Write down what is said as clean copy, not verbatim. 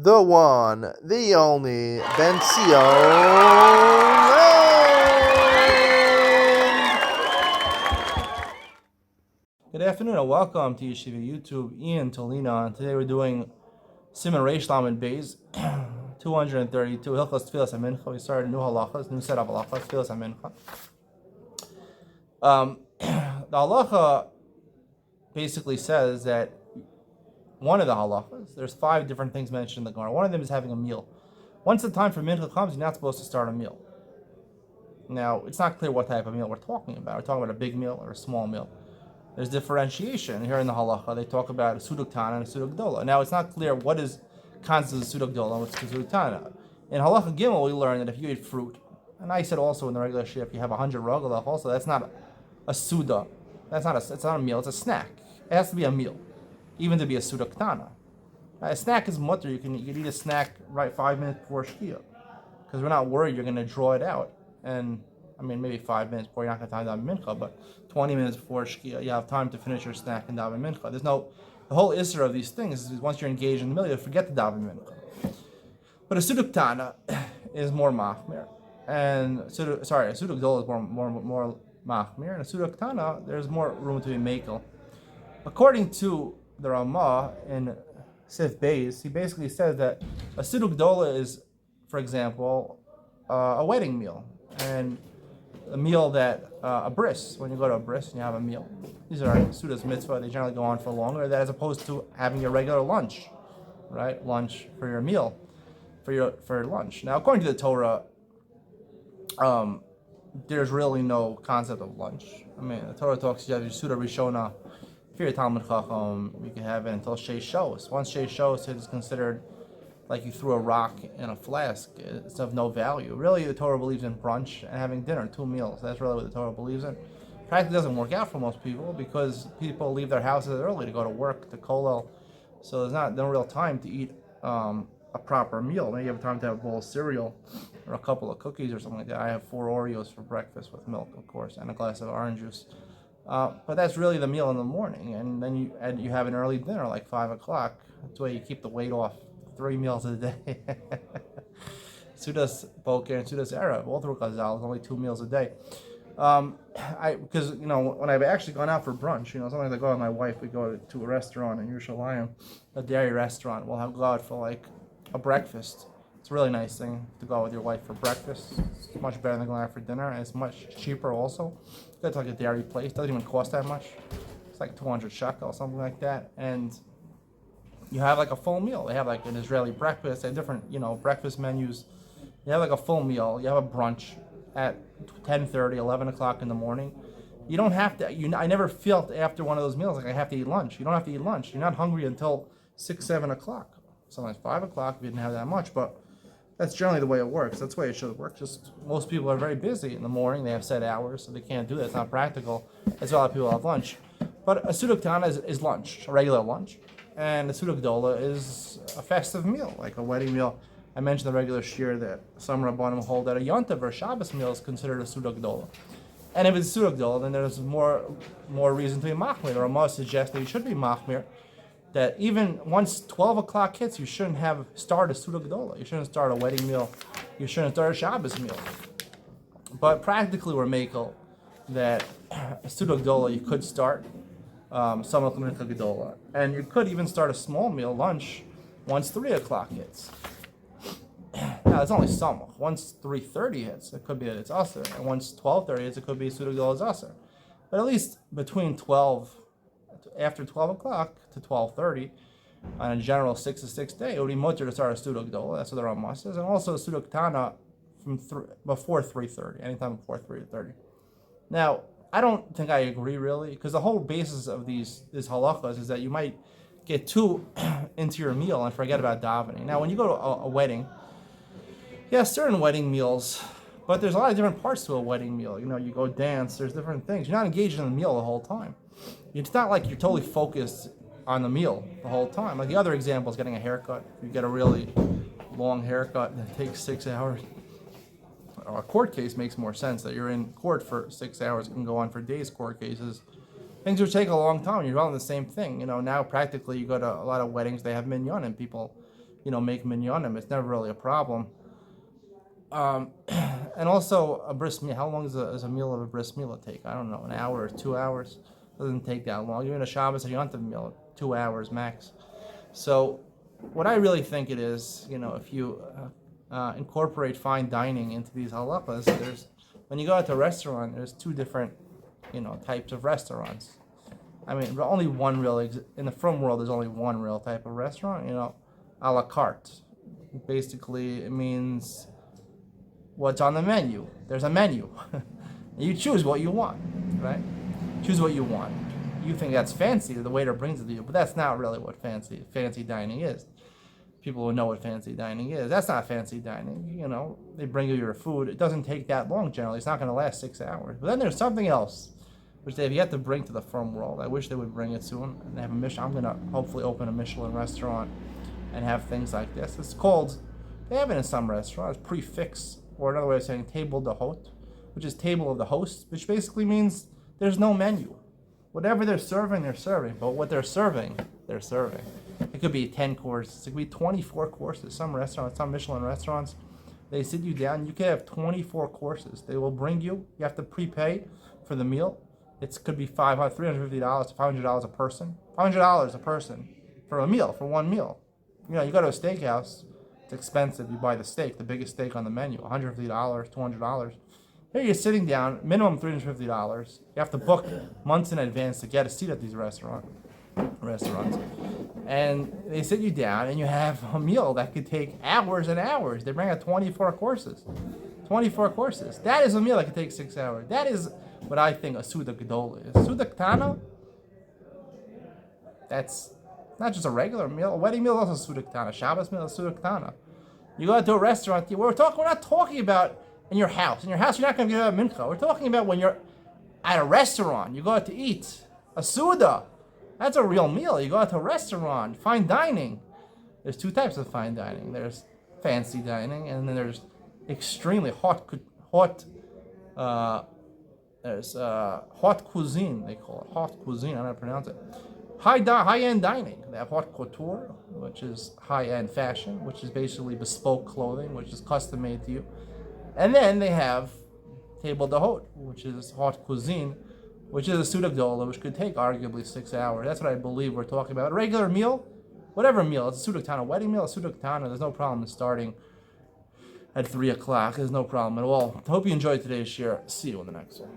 the one, the only, Bencio. Good afternoon and welcome to Yeshiva YouTube. Iyun to Lean On. Today we're doing Siman Reish Lamed Beis 232 Hilchos Tfilas HaMincha. We started a new halachas, new set of halachas, Tfilas HaMincha. The halacha basically says that one of the halachas, there's 5 different things mentioned in the Gemara. One of them is having a meal. Once the time for mincha comes, you're not supposed to start a meal. Now, it's not clear what type of meal we're talking about. We're talking about a big meal or a small meal. There's differentiation here in the halacha. They talk about a suduk tana and a suduk dola. Now, it's not clear what is constitutes a suduk dola and what's a suduk tana. In halacha gimel, we learn that if you eat fruit, and I said also in the regular shir, if you have 100 rogalach, also that's not a suda. It's not a meal. It's a snack. It has to be a meal, even to be a suduk tana. A snack is mutter. You can eat a snack right 5 minutes before shkia, because we're not worried you're going to draw it out. And I mean, maybe 5 minutes before you're not going to have time to daven mincha, but 20 minutes before shkia, you have time to finish your snack and daven mincha. The whole isser of these things is once you're engaged in the meal, you forget to daven mincha. But a suduk tana is more machmir, and a suduk dol is more machmir, and a suduk tana there's more room to be makel. According to the Ramah in Sif Beis, he basically says that a suduk dola is, for example, a wedding meal, and a meal that a bris, when you go to a bris and you have a meal. These are sudas mitzvah, they generally go on for longer, that as opposed to having your regular lunch, right? Lunch for your meal, for your lunch. Now, according to the Torah, there's really no concept of lunch. I mean, the Torah talks, you have your suda rishona, if you're a Talmud Chacham, you can have it until Sheish Shos. Once Sheish Shos, it is considered like you threw a rock in a flask. It's of no value. Really, the Torah believes in brunch and having dinner, 2 meals. That's really what the Torah believes in. Practically doesn't work out for most people because people leave their houses early to go to work, to kollel. So there's no real time to eat a proper meal. Maybe you have time to have a bowl of cereal or a couple of cookies or something like that. I have 4 Oreos for breakfast with milk, of course, and a glass of orange juice. But that's really the meal in the morning, and then you have an early dinner like 5 o'clock. That's the way you keep the weight off. 3 meals a day. Sudas Boker and Sudas Erev, both were Chazal, only 2 meals a day. Because when I've actually gone out for brunch, sometimes I go with my wife. We go to a restaurant in Yerushalayim, a dairy restaurant. We'll go out for like a breakfast. It's a really nice thing to go out with your wife for breakfast. It's much better than going out for dinner, and it's much cheaper also. Go to like a dairy place. It doesn't even cost that much. It's like 200 shekel, something like that, and you have like a full meal. They have like an Israeli breakfast. They have different, breakfast menus. You have like a full meal. You have a brunch at 10:30, 11 o'clock in the morning. You don't have to. I never felt after one of those meals like I have to eat lunch. You don't have to eat lunch. You're not hungry until 6, 7 o'clock. Sometimes 5 o'clock if you didn't have that much, but that's generally the way it works. That's the way it should work. Just most people are very busy in the morning. They have set hours, so they can't do that. It's not practical. That's why a lot of people have lunch. But a suduk tana is lunch, a regular lunch. And the suduk dola is a festive meal, like a wedding meal. I mentioned the regular shir that some rabbanim hold that a yontav or a Shabbos meal is considered a suduk dola. And if it's suduk dola, then there's more reason to be machmir. The Ramah suggests that you should be machmir, that even once 12 o'clock hits, you shouldn't start a suduk dola. You shouldn't start a wedding meal. You shouldn't start a Shabbos meal. But practically we're makel that a suduk dola you could start, and you could even start a small meal, lunch, once 3 o'clock hits. Now, it's only samach. Once 3:30 hits, it could be that it's aser. And once 12:30 hits, it could be suduk dola is aser. But at least after 12 o'clock to 12:30, on a general 6 to 6 day, it would be mutter to start a suduk dola. That's what the Ramah says. And also a suduk tana before 3:30, anytime before 3:30. Now, I don't think I agree really, because the whole basis of these halachas is that you might get too into your meal and forget about davening. Now, when you go to a wedding, certain wedding meals, but there's a lot of different parts to a wedding meal. You go dance, there's different things. You're not engaged in the meal the whole time. It's not like you're totally focused on the meal the whole time. Like the other example is getting a haircut. You get a really long haircut that takes 6 hours. A court case makes more sense, that you're in court for 6 hours. It can go on for days, court cases. Things would take a long time. You're all the same thing. Now practically you go to a lot of weddings, they have minyan, and people make minyanim. It's never really a problem. And also a bris meal. How long is a meal of a bris meal take? I don't know, an hour or 2 hours. Doesn't take that long. Even a Shabbos or Yontif meal, 2 hours max. So, what I really think it is, if you incorporate fine dining into these halachas, when you go out to a restaurant, there's two different, types of restaurants. I mean, only one real in the frum world. There's only one real type of restaurant. A la carte. Basically, it means what's on the menu. There's a menu. You choose what you want, right? Choose what you want. You think that's fancy, the waiter brings it to you, but that's not really what fancy dining is. People who know what fancy dining is, that's not fancy dining. They bring you your food. It doesn't take that long generally. It's not going to last 6 hours. But then there's something else, which they've yet to bring to the firm world. I wish they would bring it soon. And they have I'm going to hopefully open a Michelin restaurant and have things like this. It's called, they have it in some restaurants, prefix, or another way of saying table d'hôte, which is table of the host, which basically means there's no menu. Whatever they're serving, but what they're serving. It could be 10 courses, it could be 24 courses. Some restaurants, some Michelin restaurants, they sit you down, you could have 24 courses. They will bring you have to prepay for the meal. It could be $350 to $500 a person. $500 a person for a meal, for one meal. You go to a steakhouse, it's expensive. You buy the steak, the biggest steak on the menu, $150, $200. Here you're sitting down, minimum $350. You have to book months in advance to get a seat at these restaurants. And they sit you down and you have a meal that could take hours and hours. They bring out 24 courses. 24 courses. That is a meal that could take 6 hours. That is what I think a Suda Gedola is. Suda Ktana, that's not just a regular meal. A wedding meal is also Suda Ktana. Shabbos meal is Suda Ktana. You go out to a restaurant, we're not talking about in your house. In your house, you're not going to get a mincha. We're talking about when you're at a restaurant, you go out to eat. A Suda. That's a real meal. You go out to a restaurant, fine dining. There's two types of fine dining. There's fancy dining, and then there's extremely hot cuisine. They call it hot cuisine. I don't know how to pronounce it. High-end dining. They have haute couture, which is high-end fashion, which is basically bespoke clothing, which is custom made to you. And then they have table d'hôte, which is haute cuisine, which is a Suda Gdola, which could take arguably 6 hours. That's what I believe we're talking about. A regular meal, whatever meal, it's a Suda Ktana. Wedding meal, a Suda Ktana. There's no problem in starting at 3 o'clock. There's no problem at all. I hope you enjoyed today's share. See you in the next one.